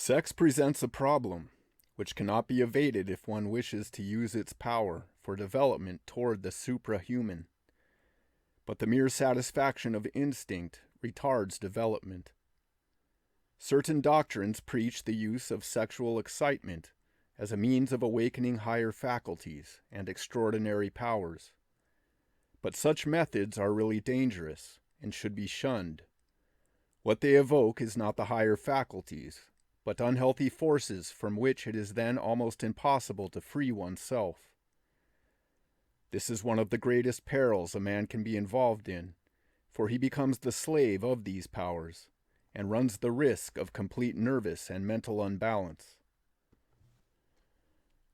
Sex presents a problem, which cannot be evaded if one wishes to use its power for development toward the suprahuman. But the mere satisfaction of instinct retards development. Certain doctrines preach the use of sexual excitement as a means of awakening higher faculties and extraordinary powers. But such methods are really dangerous and should be shunned. What they evoke is not the higher faculties, but unhealthy forces from which it is then almost impossible to free oneself. This is one of the greatest perils a man can be involved in, for he becomes the slave of these powers, and runs the risk of complete nervous and mental unbalance.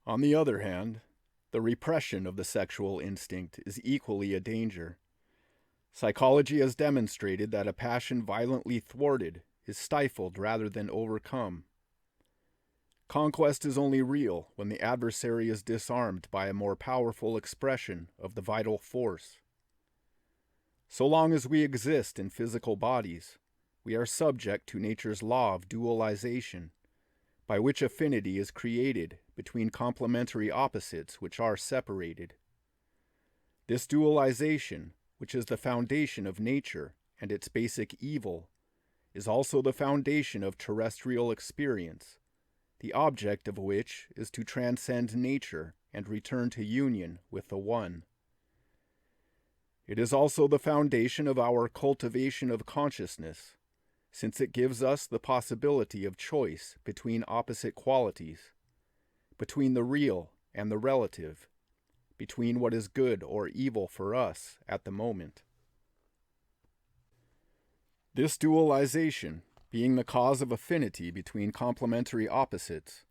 On the other hand, the repression of the sexual instinct is equally a danger. Psychology has demonstrated that a passion violently thwarted is stifled rather than overcome. Conquest is only real when the adversary is disarmed by a more powerful expression of the vital force. So long as we exist in physical bodies, we are subject to nature's law of dualization, by which affinity is created between complementary opposites which are separated. This dualization, which is the foundation of nature and its basic evil, is also the foundation of terrestrial experience, the object of which is to transcend nature and return to union with the One. It is also the foundation of our cultivation of consciousness, since it gives us the possibility of choice between opposite qualities, between the real and the relative, between what is good or evil for us at the moment. This dualization, being the cause of affinity between complementary opposites,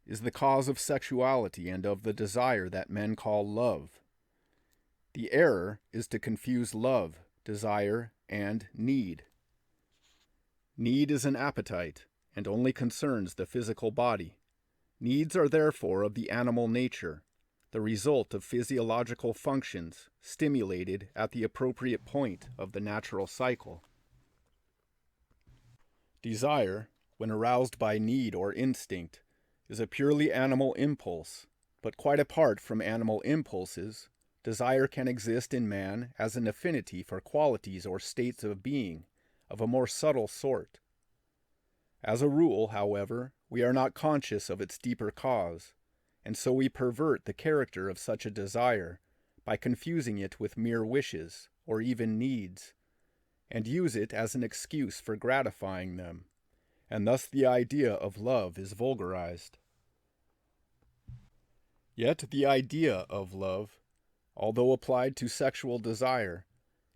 is the cause of sexuality and of the desire that men call love. The error is to confuse love, desire, and need. Need is an appetite, and only concerns the physical body. Needs are therefore of the animal nature, the result of physiological functions stimulated at the appropriate point of the natural cycle. Desire, when aroused by need or instinct, is a purely animal impulse, but quite apart from animal impulses, desire can exist in man as an affinity for qualities or states of being of a more subtle sort. As a rule, however, we are not conscious of its deeper cause, and so we pervert the character of such a desire by confusing it with mere wishes or even needs, and use it as an excuse for gratifying them, and thus the idea of love is vulgarized. Yet the idea of love, although applied to sexual desire,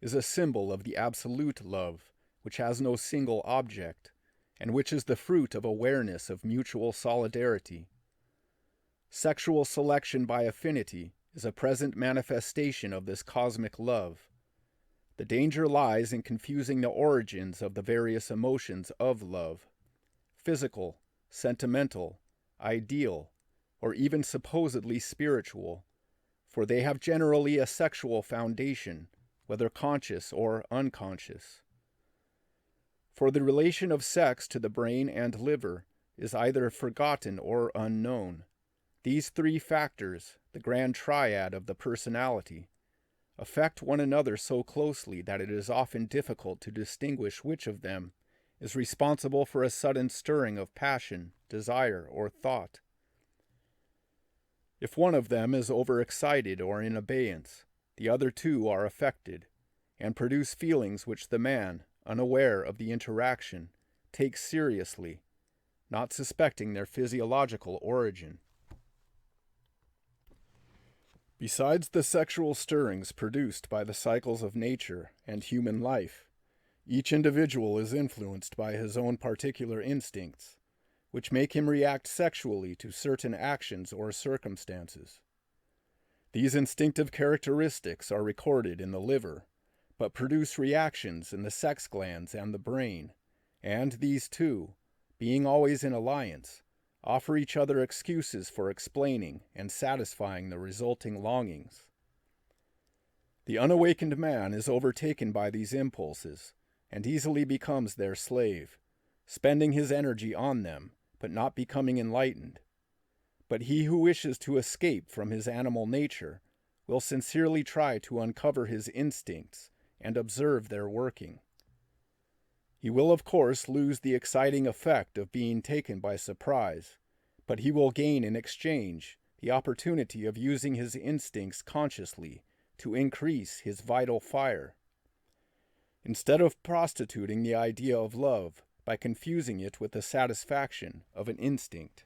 is a symbol of the absolute love, which has no single object, and which is the fruit of awareness of mutual solidarity. Sexual selection by affinity is a present manifestation of this cosmic love. The danger lies in confusing the origins of the various emotions of love, physical, sentimental, ideal, or even supposedly spiritual, for they have generally a sexual foundation, whether conscious or unconscious. For the relation of sex to the brain and liver is either forgotten or unknown. These three factors, the grand triad of the personality, affect one another so closely that it is often difficult to distinguish which of them is responsible for a sudden stirring of passion, desire, or thought. If one of them is overexcited or in abeyance, the other two are affected, and produce feelings which the man, unaware of the interaction, takes seriously, not suspecting their physiological origin. Besides the sexual stirrings produced by the cycles of nature and human life, each individual is influenced by his own particular instincts, which make him react sexually to certain actions or circumstances. These instinctive characteristics are recorded in the liver, but produce reactions in the sex glands and the brain, and these two, being always in alliance, offer each other excuses for explaining and satisfying the resulting longings. The unawakened man is overtaken by these impulses, and easily becomes their slave, spending his energy on them, but not becoming enlightened. But he who wishes to escape from his animal nature will sincerely try to uncover his instincts and observe their working. He will, of course, lose the exciting effect of being taken by surprise, but he will gain in exchange the opportunity of using his instincts consciously to increase his vital fire. Instead of prostituting the idea of love by confusing it with the satisfaction of an instinct.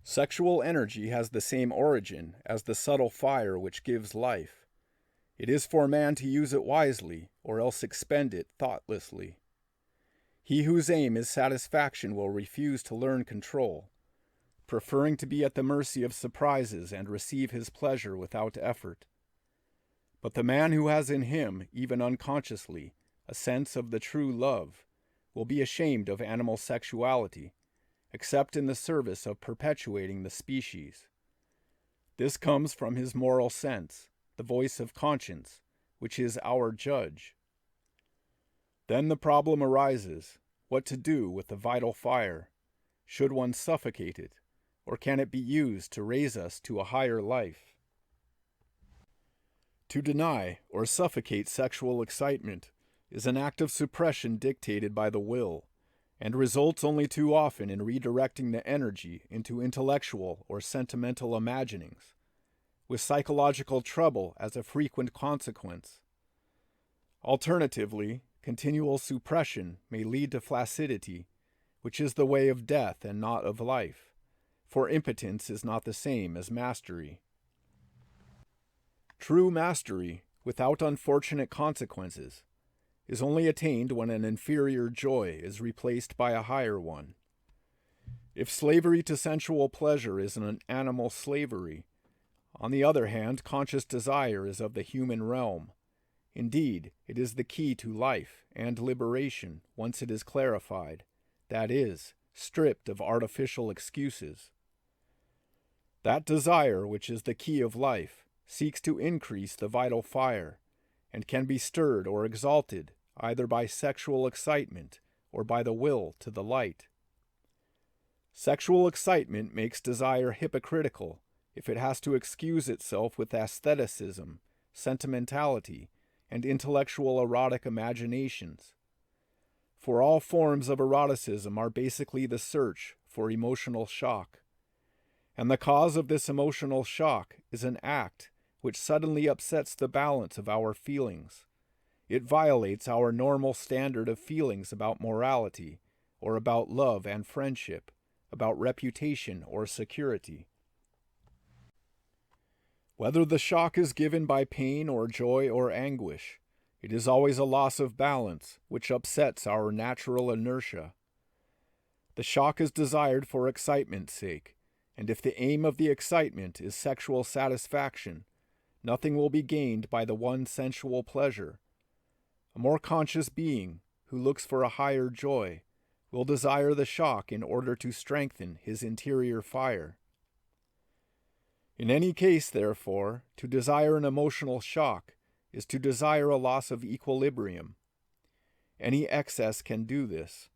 Sexual energy has the same origin as the subtle fire which gives life. It is for man to use it wisely, or else expend it thoughtlessly. He whose aim is satisfaction will refuse to learn control, preferring to be at the mercy of surprises and receive his pleasure without effort. But the man who has in him, even unconsciously, a sense of the true love, will be ashamed of animal sexuality, except in the service of perpetuating the species. This comes from his moral sense, the voice of conscience, which is our judge. Then the problem arises, what to do with the vital fire? Should one suffocate it, or can it be used to raise us to a higher life? To deny or suffocate sexual excitement is an act of suppression dictated by the will, and results only too often in redirecting the energy into intellectual or sentimental imaginings, with psychological trouble as a frequent consequence. Alternatively, continual suppression may lead to flaccidity, which is the way of death and not of life, for impotence is not the same as mastery. True mastery, without unfortunate consequences, is only attained when an inferior joy is replaced by a higher one. If slavery to sensual pleasure is an animal slavery, on the other hand, conscious desire is of the human realm. Indeed, it is the key to life and liberation once it is clarified, that is, stripped of artificial excuses. That desire, which is the key of life, seeks to increase the vital fire, and can be stirred or exalted either by sexual excitement or by the will to the light. Sexual excitement makes desire hypocritical if it has to excuse itself with aestheticism, sentimentality, and intellectual erotic imaginations. For all forms of eroticism are basically the search for emotional shock. And the cause of this emotional shock is an act which suddenly upsets the balance of our feelings. It violates our normal standard of feelings about morality, or about love and friendship, about reputation or security. Whether the shock is given by pain or joy or anguish, it is always a loss of balance which upsets our natural inertia. The shock is desired for excitement's sake, and if the aim of the excitement is sexual satisfaction, nothing will be gained by the one sensual pleasure. A more conscious being, who looks for a higher joy, will desire the shock in order to strengthen his interior fire. In any case, therefore, to desire an emotional shock is to desire a loss of equilibrium. Any excess can do this,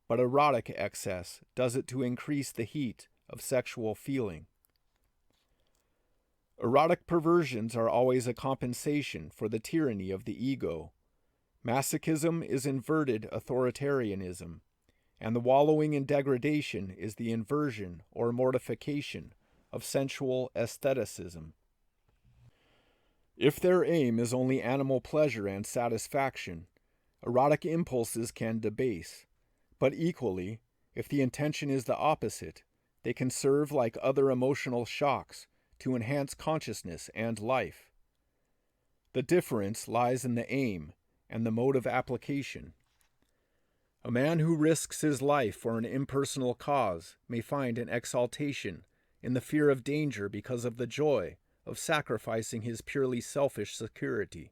but erotic excess does it to increase the heat of sexual feeling. Erotic perversions are always a compensation for the tyranny of the ego. Masochism is inverted authoritarianism, and the wallowing in degradation is the inversion or mortification of sensual aestheticism. If their aim is only animal pleasure and satisfaction, erotic impulses can debase, but equally, if the intention is the opposite, they can serve like other emotional shocks to enhance consciousness and life. The difference lies in the aim and the mode of application. A man who risks his life for an impersonal cause may find an exaltation in the fear of danger because of the joy of sacrificing his purely selfish security.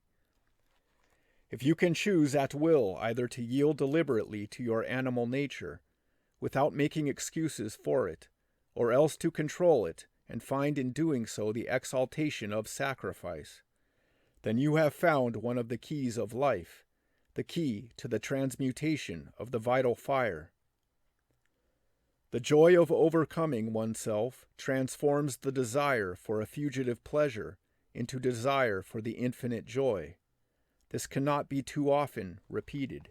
If you can choose at will either to yield deliberately to your animal nature, without making excuses for it, or else to control it and find in doing so the exaltation of sacrifice, then you have found one of the keys of life, the key to the transmutation of the vital fire. The joy of overcoming oneself transforms the desire for a fugitive pleasure into desire for the infinite joy. This cannot be too often repeated.